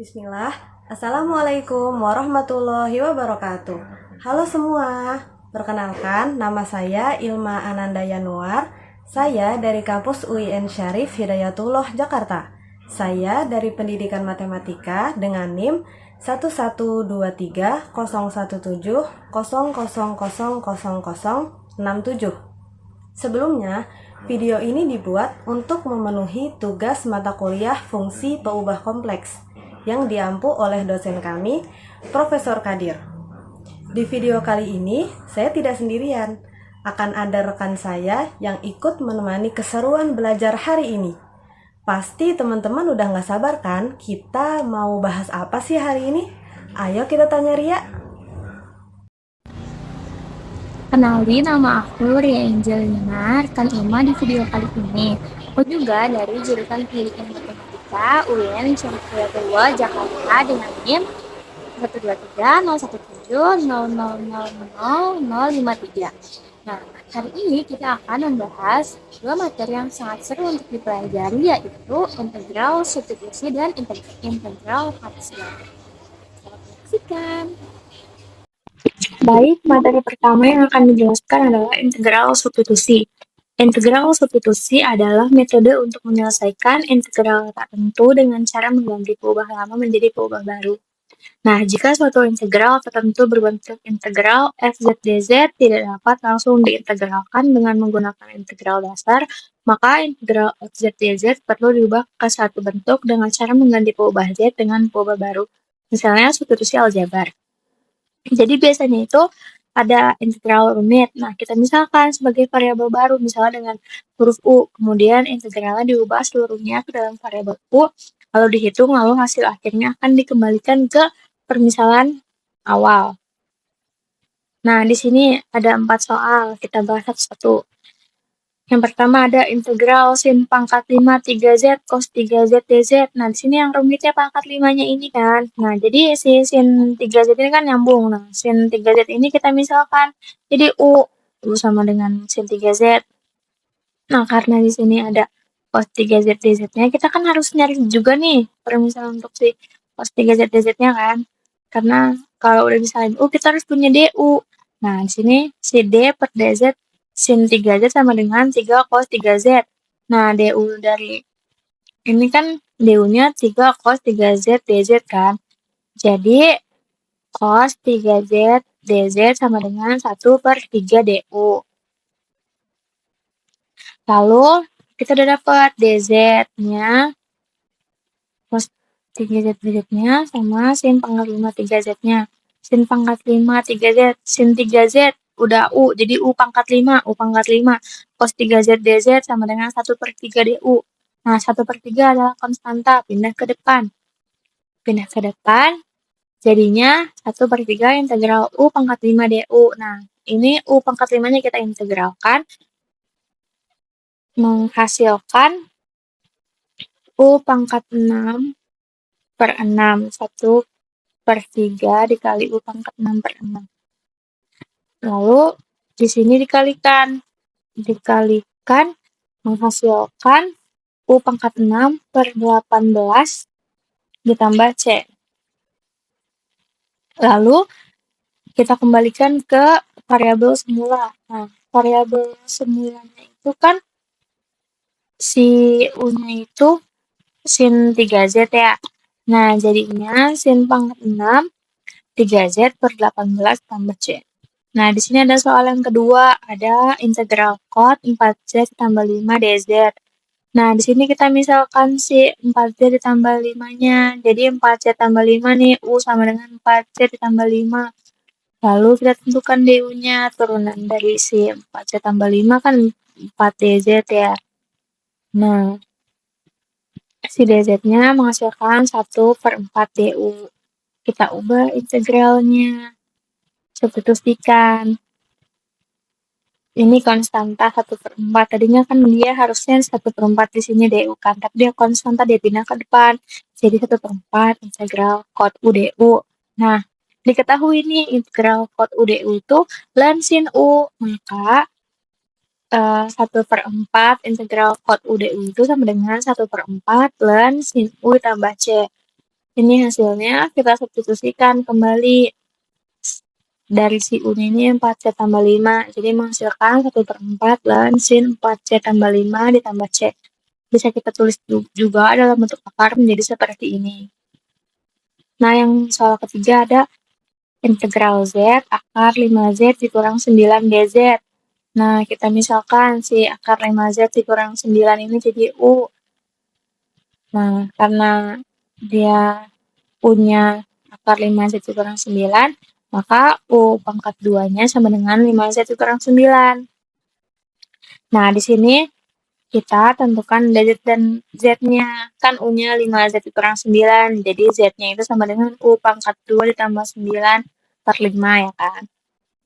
Bismillah. Assalamualaikum warahmatullahi wabarakatuh. Halo semua. Perkenalkan, nama saya Ilma Ananda Yanuar. Saya dari kampus UIN Syarif Hidayatullah Jakarta. Saya dari Pendidikan Matematika dengan NIM 11230170000067. Sebelumnya, video ini dibuat untuk memenuhi tugas mata kuliah fungsi peubah kompleks yang diampu oleh dosen kami, Profesor Kadir. Di video kali ini, saya tidak sendirian. Akan ada rekan saya yang ikut menemani keseruan belajar hari ini. Pasti teman-teman udah gak sabar kan? Kita mau bahas apa sih hari ini? Ayo kita tanya Ria. Kenalin, nama aku Ria Angelina, rekan Ima di video kali ini. Aku juga dari jurusan Pendidikan Matematika UIN Syarif Hidayatullah Jakarta dengan NIM 1230170000053. Nah, hari ini kita akan membahas dua materi yang sangat seru untuk dipelajari, yaitu integral substitusi dan integral parsial. Selamat menyaksikan. Baik, materi pertama yang akan dijelaskan adalah integral substitusi. Integral substitusi adalah metode untuk menyelesaikan integral tertentu dengan cara mengganti peubah lama menjadi peubah baru. Nah, jika suatu integral tertentu berbentuk integral f z dz tidak dapat langsung diintegralkan dengan menggunakan integral dasar, maka integral f z dz perlu diubah ke satu bentuk dengan cara mengganti peubah z dengan peubah baru. Misalnya substitusi aljabar. Jadi biasanya itu ada integral rumit. Nah, kita misalkan sebagai variabel baru, misalnya dengan huruf U, kemudian integralnya diubah seluruhnya ke dalam variabel U, lalu dihitung, lalu hasil akhirnya akan dikembalikan ke permisalan awal. Nah, di sini ada 4 soal, kita bahas satu-satu. Yang pertama ada integral sin pangkat 5 3z cos 3z dz. Nah, di sini yang rumitnya pangkat 5-nya ini kan. Nah, jadi si sin 3z ini kan nyambung. Nah, sin 3z ini kita misalkan jadi U sama dengan sin 3z. Nah, karena di sini ada cos 3z dz-nya, kita kan harus nyari juga nih permisalan untuk si cos 3z dz-nya kan. Karena kalau udah misalnya U, kita harus punya du. Nah, di sini si d per dz sin 3z sama dengan 3 cos 3z. Nah, du dari ini kan du-nya 3 cos 3z dz kan. Jadi, cos 3z dz sama dengan 1 per 3 du. Lalu, kita udah dapat dz-nya, cos 3z dz-nya sama sin pangkat 5 3z-nya. Sin pangkat 5 3z, sin 3z udah U, jadi U pangkat 5, U pangkat 5. Cos 3Z dz sama dengan 1 per 3 du. Nah, 1 per 3 adalah konstanta, pindah ke depan. Pindah ke depan, jadinya 1 per 3 integral U pangkat 5 du. Nah, ini U pangkat 5-nya kita integralkan, menghasilkan U pangkat 6 per 6, 1 per 3 dikali U pangkat 6 per 6. Lalu, di sini dikalikan menghasilkan U pangkat 6 per 18 ditambah C. Lalu, kita kembalikan ke variabel semula. Nah, variabel semulanya itu kan si U-nya itu sin 3Z ya. Nah, jadinya sin pangkat 6 3Z per 18 tambah C. Nah, di sini ada soal yang kedua, ada integral cot 4Z tambah 5 dz. Nah, di sini kita misalkan si 4Z ditambah 5-nya. Jadi 4Z tambah 5 nih, U sama dengan 4Z ditambah 5. Lalu kita tentukan du-nya, turunan dari si 4Z tambah 5 kan 4 dz ya. Nah, si dz-nya menghasilkan 1 per 4 du. Kita ubah integralnya. Substitusikan. Ini konstanta 1 per 4. Tadinya kan dia harusnya 1 per 4 di sini du kan. Tapi dia konstanta, dia pindah ke depan. Jadi 1 per 4 integral cot U du. Nah, diketahui nih integral cot U du itu ln sin U. Maka 1 per 4 integral cot U du itu sama dengan 1 per 4 ln sin U ditambah C. Ini hasilnya kita substitusikan kembali. Dari si U ini 4C tambah 5, jadi menghasilkan 1/4 dan sin 4C tambah 5 ditambah C. Bisa kita tulis juga dalam bentuk akar menjadi seperti ini. Nah, yang soal ketiga ada integral Z akar 5Z dikurang 9 DZ. Nah, kita misalkan si akar 5Z dikurang 9 ini jadi U. Nah, karena dia punya akar 5Z dikurang 9, maka U pangkat 2-nya sama dengan 5Z dikurang 9. Nah, di sini kita tentukan DZ dan Z-nya. Kan U-nya 5Z dikurang 9, jadi Z-nya itu sama dengan U pangkat 2 ditambah 9/5 ya kan.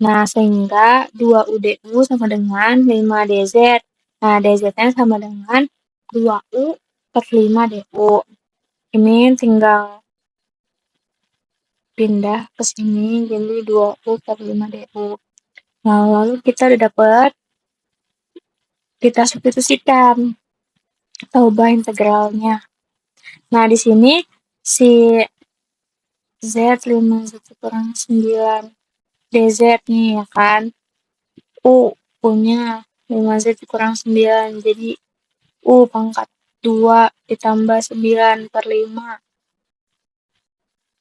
Nah, sehingga 2UDU sama dengan 5DZ. Nah, DZ-nya sama dengan 2U/5DU. Ini tinggal pindah ke sini jadi 2U/5DU. Nah, lalu kita udah dapat, kita substitusikan, kita ubah integralnya. Nah, di sini si Z 5Z kurang 9 DZ nih ya kan. U punya 5Z kurang 9, jadi U pangkat 2 ditambah 9/5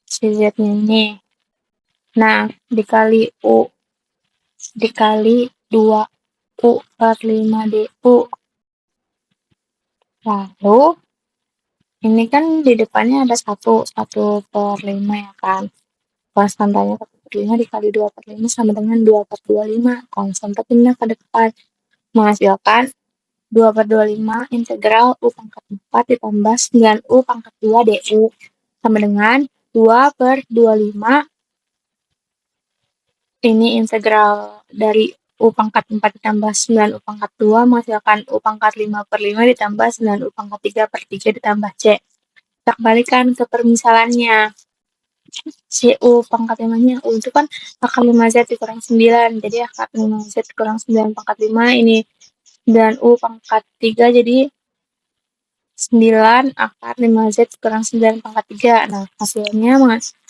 si Z-nya ini. Nah, dikali U dikali 2U/5DU. Lalu, ini kan di depannya ada 1/5 ya kan. Konstantanya 1/5 dikali 2/5 sama dengan 2/25. Konstanta pindah ke depan. Menghasilkan 2/25 integral U pangkat 4 ditambah 9U pangkat 2 DU. Sama dengan 2/25. Ini integral dari U pangkat 4 ditambah 9U pangkat 2 menghasilkan U pangkat 5/5 ditambah 9U pangkat 3/3 ditambah C. Kita kembalikan ke permisalannya. Si U pangkat 5-nya, U itu kan akar 5Z dikurang 9, jadi akar 5Z dikurang 9 pangkat 5 ini 9U pangkat 3, jadi 9 akar 5Z dikurang 9 pangkat 3. Nah, hasilnya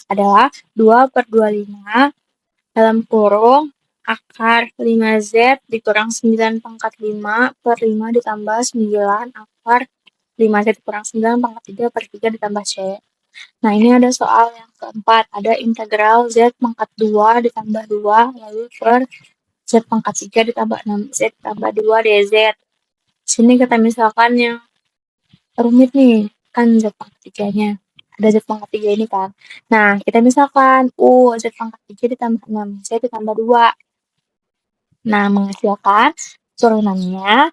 adalah 2/25 dalam kurung akar 5Z dikurang 9 pangkat 5/5 ditambah 9 akar 5Z dikurang 9 pangkat 3/3 ditambah C. Nah, ini ada soal yang keempat. Ada integral Z pangkat 2 ditambah 2 lalu per Z pangkat 3 ditambah 6Z ditambah 2 DZ. Sini kita misalkan yang rumit nih, kan Z pangkat 3-nya. Ada Z pangkat 3 ini kan. Nah, kita misalkan U Z pangkat 3 ditambah 6Z ditambah 2. Nah, menghasilkan turunannya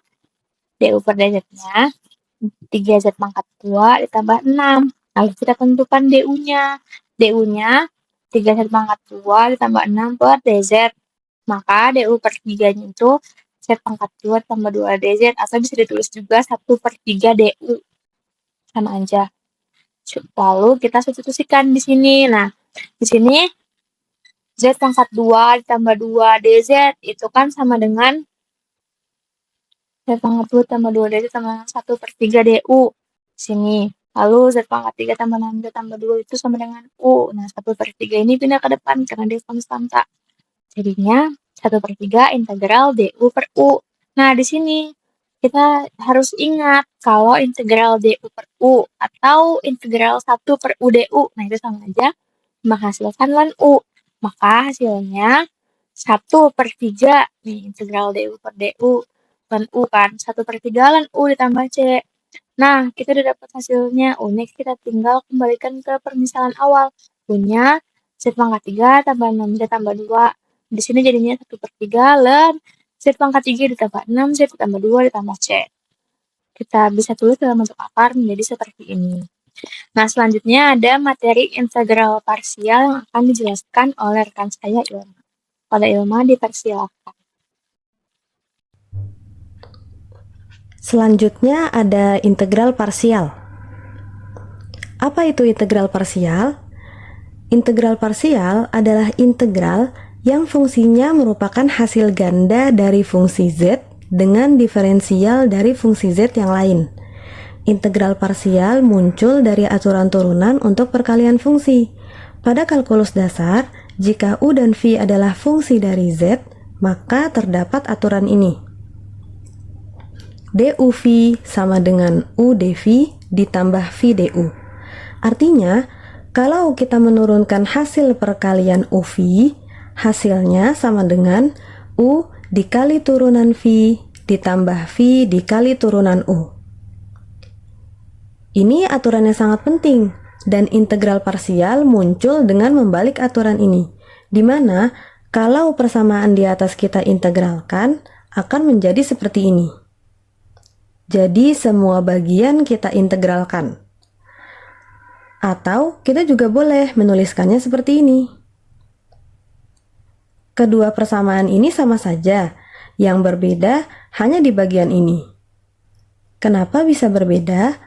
DU per DZ-nya 3Z pangkat 2 ditambah 6. Lalu kita tentukan DU-nya. DU-nya 3Z pangkat 2 ditambah 6 per DZ. Maka DU per 3-nya itu Z pangkat 2 tambah 2 DZ. Atau bisa ditulis juga 1/3 DU. Sama aja. Lalu kita substitusikan di sini. Nah, di sini Z pangkat 2 ditambah 2 DZ itu kan sama dengan Z pangkat 2 tambah 2 DZ sama dengan 1/3 DU. Sini. Lalu Z pangkat 3 tambah 6Z tambah 2 itu sama dengan U. Nah, 1/3 ini pindah ke depan karena dia konstanta. Jadinya 1/3 integral DU per U. Nah, di sini kita harus ingat kalau integral DU per U atau integral 1/U DU, nah itu sama aja menghasilkan ln U. Maka hasilnya 1/3 nih integral DU per DU. Ln U kan 1/3 ln U ditambah C. Nah, kita udah dapat hasilnya. Unik kita tinggal kembalikan ke permisalan awal. Punya Z pangkat 3 tambah 6Z tambah 2. Di sini jadinya 1/3 ln Z pangkat 3 ditambah 6, Z ditambah 2 ditambah C. Kita bisa tulis dalam bentuk akar menjadi seperti ini. Nah, selanjutnya ada materi integral parsial yang akan dijelaskan oleh rekan saya Ilma. Pada Ilma dipersilakan. Selanjutnya ada integral parsial. Apa itu integral parsial? Integral parsial adalah integral yang fungsinya merupakan hasil ganda dari fungsi Z dengan diferensial dari fungsi Z yang lain. integral parsial muncul dari aturan turunan untuk perkalian fungsi. Pada kalkulus dasar, jika U dan V adalah fungsi dari Z, maka terdapat aturan ini. DUV sama dengan U dV ditambah V du. Artinya, kalau kita menurunkan hasil perkalian UV, hasilnya sama dengan U dikali turunan V ditambah V dikali turunan U. Ini aturannya sangat penting, dan integral parsial muncul dengan membalik aturan ini, di mana kalau persamaan di atas kita integralkan, akan menjadi seperti ini. Jadi semua bagian kita integralkan. Atau kita juga boleh menuliskannya seperti ini. Kedua persamaan ini sama saja, yang berbeda hanya di bagian ini. Kenapa bisa berbeda?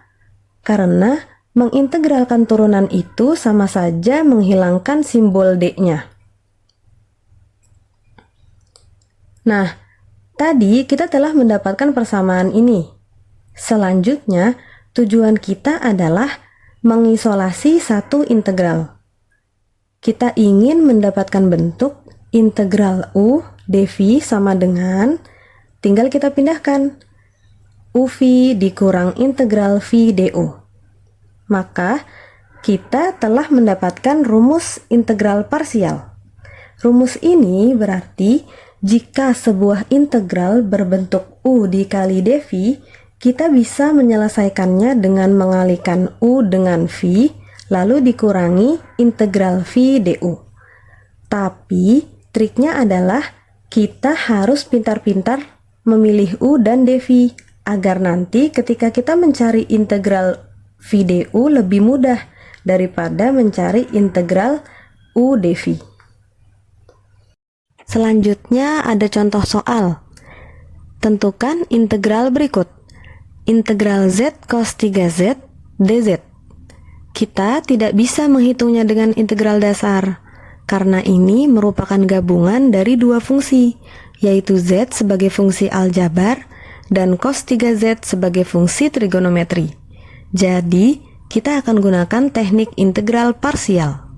Karena mengintegralkan turunan itu sama saja menghilangkan simbol D-nya. Nah, tadi kita telah mendapatkan persamaan ini. Selanjutnya, tujuan kita adalah mengisolasi satu integral. Kita ingin mendapatkan bentuk integral U dV sama dengan, tinggal kita pindahkan, UV dikurang integral V du. Maka, kita telah mendapatkan rumus integral parsial. Rumus ini berarti jika sebuah integral berbentuk U dikali dV, kita bisa menyelesaikannya dengan mengalihkan U dengan V, lalu dikurangi integral V du. Tapi, triknya adalah kita harus pintar-pintar memilih U dan dV, agar nanti ketika kita mencari integral V du lebih mudah daripada mencari integral U dV. Selanjutnya ada contoh soal. Tentukan integral berikut. Integral Z cos 3Z dz. Kita tidak bisa menghitungnya dengan integral dasar, karena ini merupakan gabungan dari dua fungsi, yaitu Z sebagai fungsi aljabar dan cos 3Z sebagai fungsi trigonometri. Jadi, kita akan gunakan teknik integral parsial.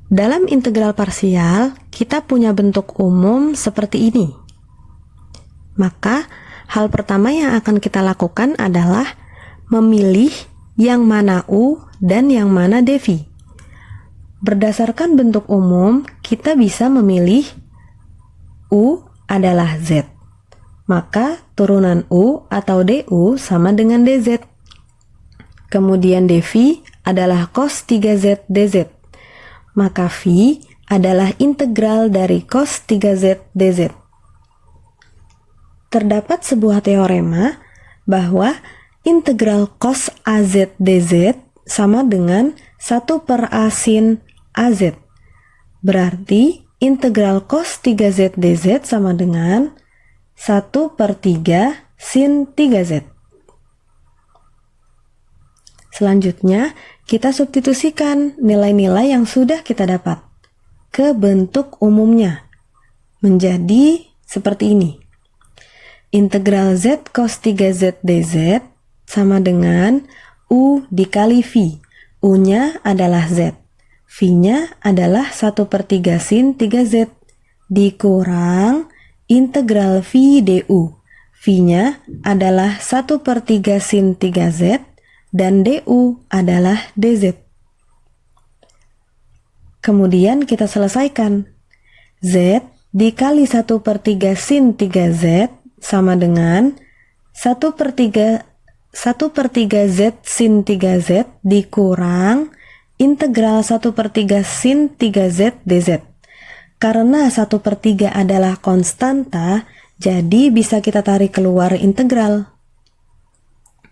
Dalam integral parsial, kita punya bentuk umum seperti ini. Maka, hal pertama yang akan kita lakukan adalah memilih yang mana U dan yang mana dV. Berdasarkan bentuk umum, kita bisa memilih U adalah Z. Maka, turunan U atau DU sama dengan DZ. Kemudian dV adalah cos 3Z dz. Maka V adalah integral dari cos 3Z dz. Terdapat sebuah teorema bahwa integral cos AZ dz sama dengan 1/A sin AZ. Berarti integral cos 3Z dz sama dengan 1/3 sin 3Z. Selanjutnya, kita substitusikan nilai-nilai yang sudah kita dapat ke bentuk umumnya menjadi seperti ini. Integral Z cos 3Z dz sama dengan U dikali V. U-nya adalah Z. V-nya adalah 1/3 sin 3Z dikurang integral V du. V-nya adalah 1/3 sin 3Z dan du adalah dz. Kemudian kita selesaikan. Z dikali 1/3 sin 3Z sama dengan 1/3 Z sin 3Z dikurang integral 1/3 sin 3Z dz. Karena 1/3 adalah konstanta, jadi bisa kita tarik keluar integral.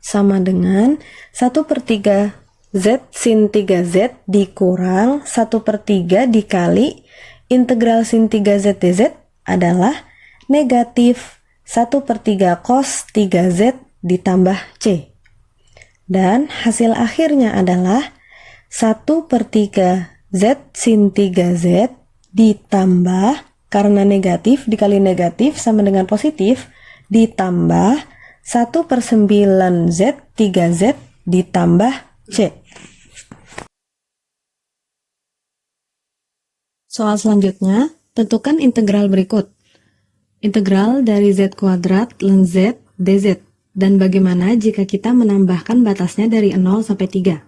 Sama dengan 1/3 Z sin 3Z dikurang 1/3 dikali integral sin 3Z dz adalah negatif 1/3 cos 3Z ditambah C. Dan hasil akhirnya adalah 1/3 Z sin 3Z ditambah, karena negatif dikali negatif sama dengan positif, ditambah 1/9 Z 3Z ditambah C. Soal selanjutnya, tentukan integral berikut. Integral dari Z kuadrat ln Z dz. Dan bagaimana jika kita menambahkan batasnya dari 0 sampai 3?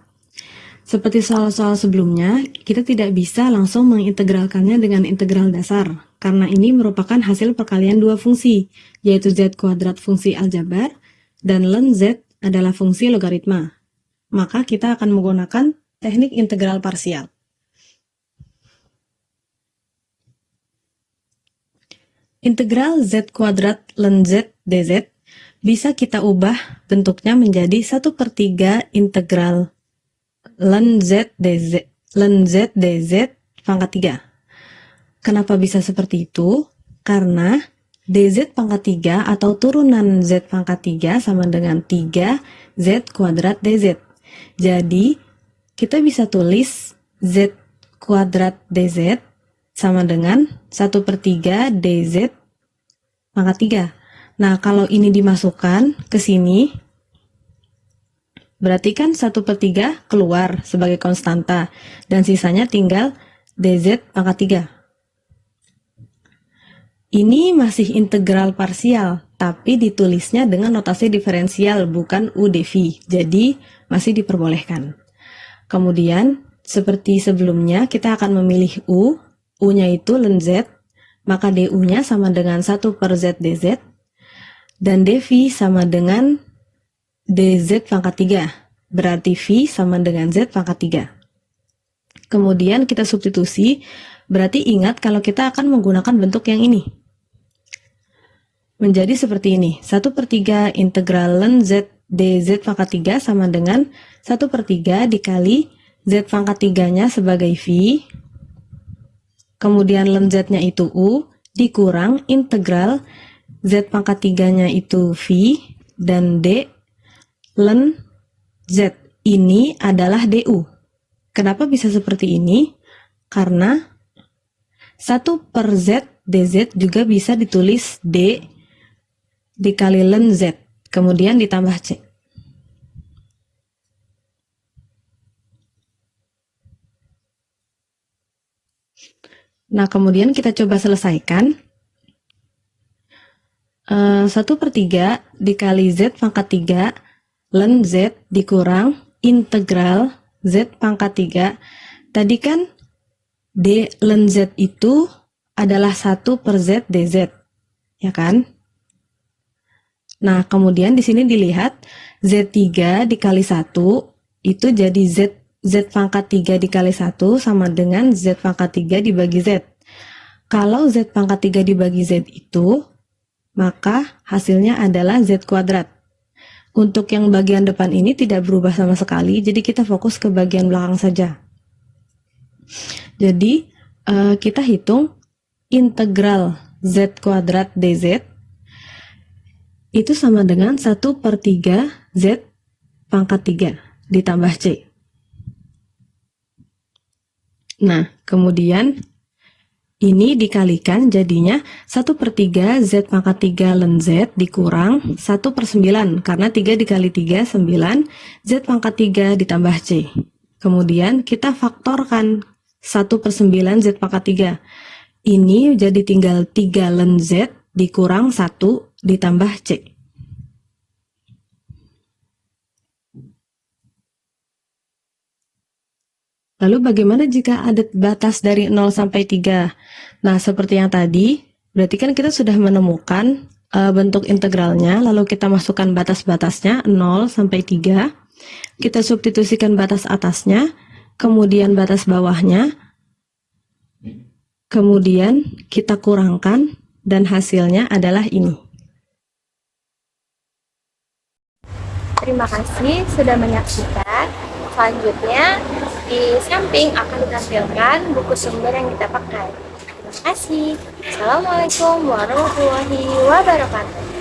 Seperti soal-soal sebelumnya, kita tidak bisa langsung mengintegralkannya dengan integral dasar, karena ini merupakan hasil perkalian dua fungsi, yaitu Z kuadrat fungsi aljabar, dan ln Z adalah fungsi logaritma. Maka kita akan menggunakan teknik integral parsial. Integral Z kuadrat ln Z dz bisa kita ubah bentuknya menjadi 1/3 integral ln Z dz pangkat 3. Kenapa bisa seperti itu? Karena dz pangkat 3 atau turunan Z pangkat 3 sama dengan 3 Z kuadrat dz. Jadi, kita bisa tulis Z kuadrat dz sama dengan 1/3 dz pangkat 3. Nah, kalau ini dimasukkan ke sini, berarti kan 1/3 keluar sebagai konstanta, dan sisanya tinggal dz pangkat 3. Ini masih integral parsial, tapi ditulisnya dengan notasi diferensial, bukan UdV, jadi masih diperbolehkan. Kemudian, seperti sebelumnya, kita akan memilih U-nya itu ln Z, maka DU-nya sama dengan 1/Z dz, dan dV sama dengan dz pangkat 3, berarti V sama dengan Z pangkat 3. Kemudian kita substitusi, berarti ingat kalau kita akan menggunakan bentuk yang ini. Menjadi seperti ini, 1/3 integral ln Z dz pangkat 3 sama dengan 1/3 dikali Z pangkat 3-nya sebagai V, kemudian ln Z-nya itu U, dikurang integral Z pangkat 3-nya itu V, dan D ln Z. Ini adalah DU. Kenapa bisa seperti ini? Karena 1/Z dz juga bisa ditulis D dikali ln Z, kemudian ditambah C. Nah, kemudian kita coba selesaikan. 1/3 dikali Z pangkat 3 ln Z dikurang integral Z pangkat 3. Tadi kan D ln Z itu adalah 1/Z dz, ya kan? Nah, kemudian di sini dilihat Z3 dikali 1 itu jadi Z pangkat 3 dikali 1 sama dengan Z pangkat 3 dibagi Z. Kalau Z pangkat 3 dibagi Z itu, maka hasilnya adalah Z kuadrat. Untuk yang bagian depan ini tidak berubah sama sekali, jadi kita fokus ke bagian belakang saja. Jadi, kita hitung integral Z kuadrat dz itu sama dengan 1/3 Z pangkat 3 ditambah C. Nah, kemudian ini dikalikan jadinya 1/3 Z pangkat 3 ln Z dikurang 1/9, karena 3 dikali 3, 9, Z pangkat 3 ditambah C. Kemudian kita faktorkan 1/9 Z pangkat 3. Ini jadi tinggal 3 ln Z dikurang 1 ditambah C. Lalu bagaimana jika ada batas dari 0 sampai 3? Nah, seperti yang tadi, berarti kan kita sudah menemukan bentuk integralnya, lalu kita masukkan batas-batasnya 0 sampai 3. Kita substitusikan batas atasnya, kemudian batas bawahnya, kemudian kita kurangkan, dan hasilnya adalah ini. Terima kasih sudah menyaksikan. Selanjutnya, di samping akan ditampilkan buku sumber yang kita pakai. Terima kasih. Assalamualaikum warahmatullahi wabarakatuh.